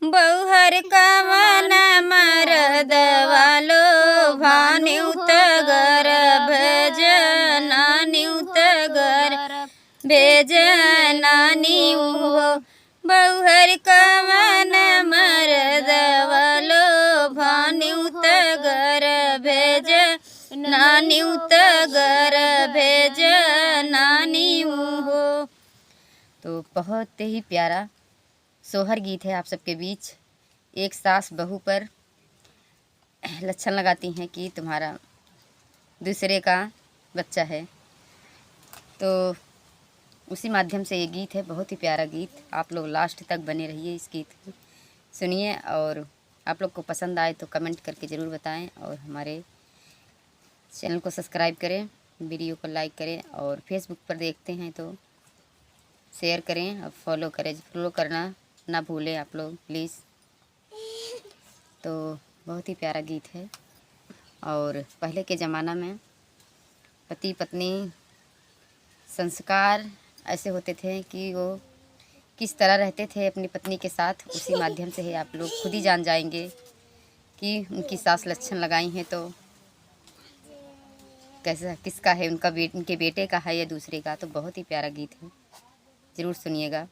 बहुहर कवन मरदवा लोभान्युत गर्भ जनान्युत गर्भ भेजनानी हो। बहुहर कवन मरदवा लोभान्युत गर्भ जनान्युत गर्भ भेजनानी हो। तो बहुत ही प्यारा सोहर गीत है आप सबके बीच। एक सास बहू पर लक्षण लगाती हैं कि तुम्हारा दूसरे का बच्चा है, तो उसी माध्यम से ये गीत है। बहुत ही प्यारा गीत। आप लोग लास्ट तक बने रहिए, इस गीत को सुनिए और आप लोग को पसंद आए तो कमेंट करके ज़रूर बताएं और हमारे चैनल को सब्सक्राइब करें, वीडियो को लाइक करें और फेसबुक पर देखते हैं तो शेयर करें और फॉलो करें। फॉलो करना ना भूलें आप लोग प्लीज़। तो बहुत ही प्यारा गीत है। और पहले के ज़माना में पति पत्नी संस्कार ऐसे होते थे कि वो किस तरह रहते थे अपनी पत्नी के साथ, उसी माध्यम से ही आप लोग खुद ही जान जाएंगे कि उनकी सास लक्षण लगाई हैं तो कैसा किसका है, उनके बेटे का है या दूसरे का। तो बहुत ही प्यारा गीत है, ज़रूर सुनिएगा।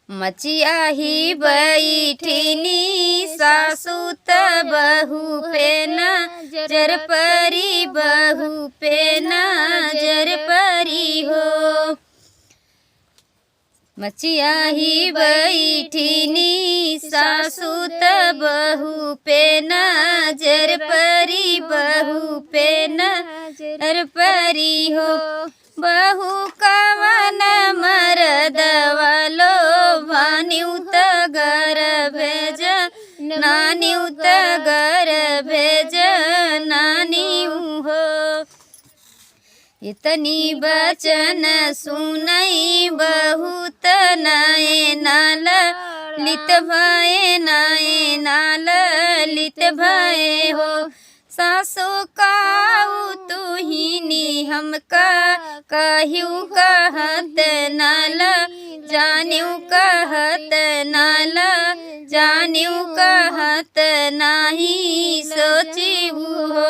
मचिया ही बैठिनी सासु त बहू पे नजर परी, बहू पे नजर परी हो। मचिया ही बैठिनी सासु त बहू पे नजर परी, बहू पे नजर परी हो। बहू कवन मरदवा लोभान्युत गर्भ जनान्युत गर्भ जनानी हो। इतनी बचन सुनई बहुत नयन ललित भये, नयन ललित भये हो। सासु काऊ तुहिनी हमका कहियू कहत नाल जान्यू कहत नाल जान्यू कहत नाही सोचिबू हो।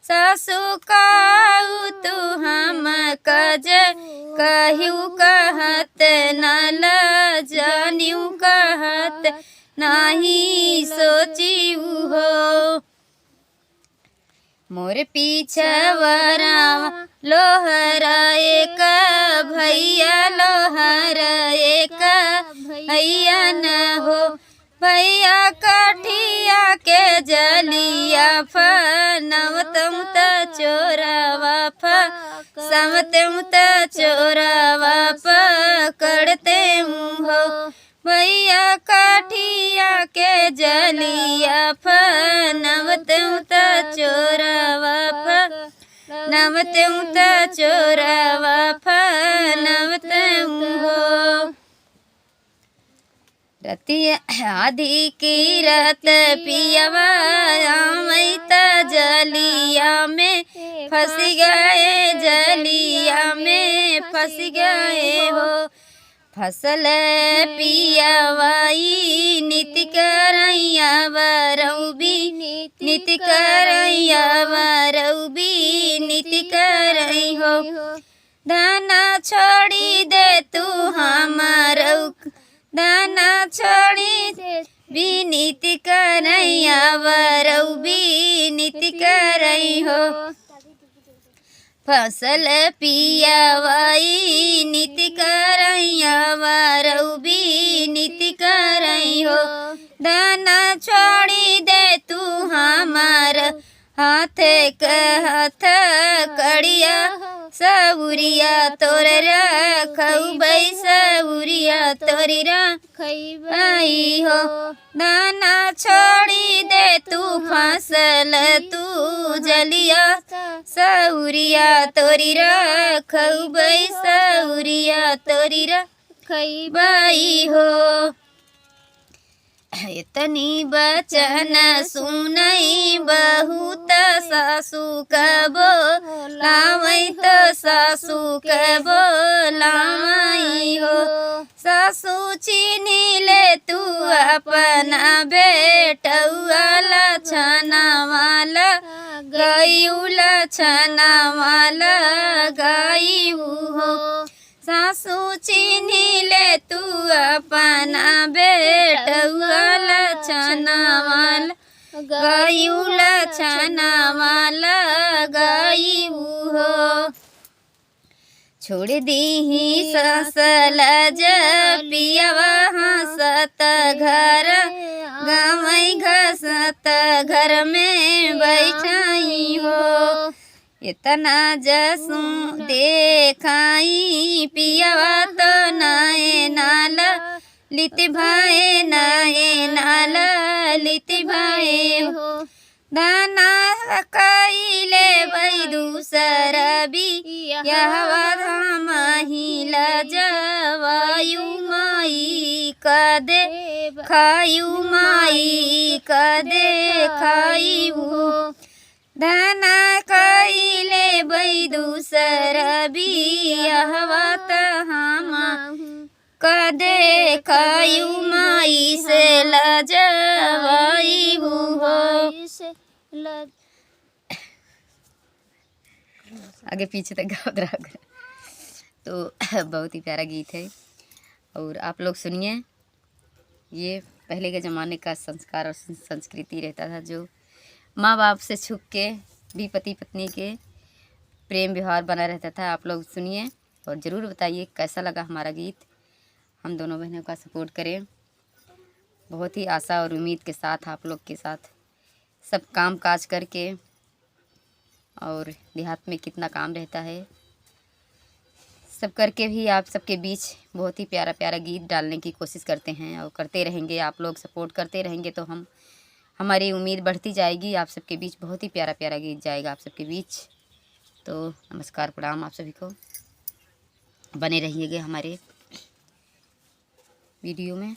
सासु काऊ तू हम कज कहियू कहत नाल जान्यू कहत नाही सोचिबू हो। मोर पीछवरा लोहरा एक भैया, लोहरा एक भैया न हो। भैया कठिया के जलिया फनवतम त चोरवा समतम त चोरवा पकड़ते हो। भैया कठिया के जलिया फनवतम त चोरवा नवतम त चोरवा फनवतम हो। रतिया आधी की रात पियवा आमैत जलिया में फंस गए, जलिया में फंस गए हो। फसल पियवाई नित करैया वरौबी, नित करैया वरौबी नित करई हो। दाना छोड़ी दे तू हमारौ, दाना छोड़ी दे विनीत करैया वरौबी नित करई हो। फसल पियवाई नित करैया वरौबी नित करई हो। दाना छोड़ी दे तू हमार हाथ के हाथ कड़िया, सउरिया तोर रखबै, सउरिया तोरी रखबै हो। दाना छोड़ी दे तू फसल तू जलिया, सउरिया तोरी रखबै, सउरिया तोरी रखबै हो। इतनी बचन सुनई बहुत सासू का बोलावई, तो सासू का बोलावई हो। सासू चीनी ले अपना बेटौआ लछनवा गयू लछनवा गयू हो। सासू चिन्ही ले तू अपना बेटौआ लछनवा गयू लछनवा गयू हो। छोड़ दीही ससल पियवा हंसत घर गवई घसत घर में बैठाई हो। इतना जसू देखाई पियवा तो नाए नाल लित भाए नाए नाल लित भाए हो। दाना कइले बई दूसर बियाहवा महिला जवायु माई कदे खायु माई कदे खायु। दाना कइले बई दूसर बियाहवा हम कदे खायु माई से लजवाई हो। आगे पीछे तक गावत रहा। तो बहुत ही प्यारा गीत है और आप लोग सुनिए। ये पहले के ज़माने का संस्कार और संस्कृति रहता था, जो माँ बाप से छुप के भी पति पत्नी के प्रेम व्यवहार बना रहता था। आप लोग सुनिए और ज़रूर बताइए कैसा लगा हमारा गीत। हम दोनों बहनों का सपोर्ट करें। बहुत ही आशा और उम्मीद के साथ आप लोग के साथ सब काम काज करके, और देहात में कितना काम रहता है, सब करके भी आप सबके बीच बहुत ही प्यारा प्यारा गीत डालने की कोशिश करते हैं और करते रहेंगे। आप लोग सपोर्ट करते रहेंगे तो हमारी उम्मीद बढ़ती जाएगी। आप सबके बीच बहुत ही प्यारा प्यारा गीत जाएगा आप सबके बीच। तो नमस्कार, प्रणाम आप सभी को। बने रहिएगा हमारे वीडियो में।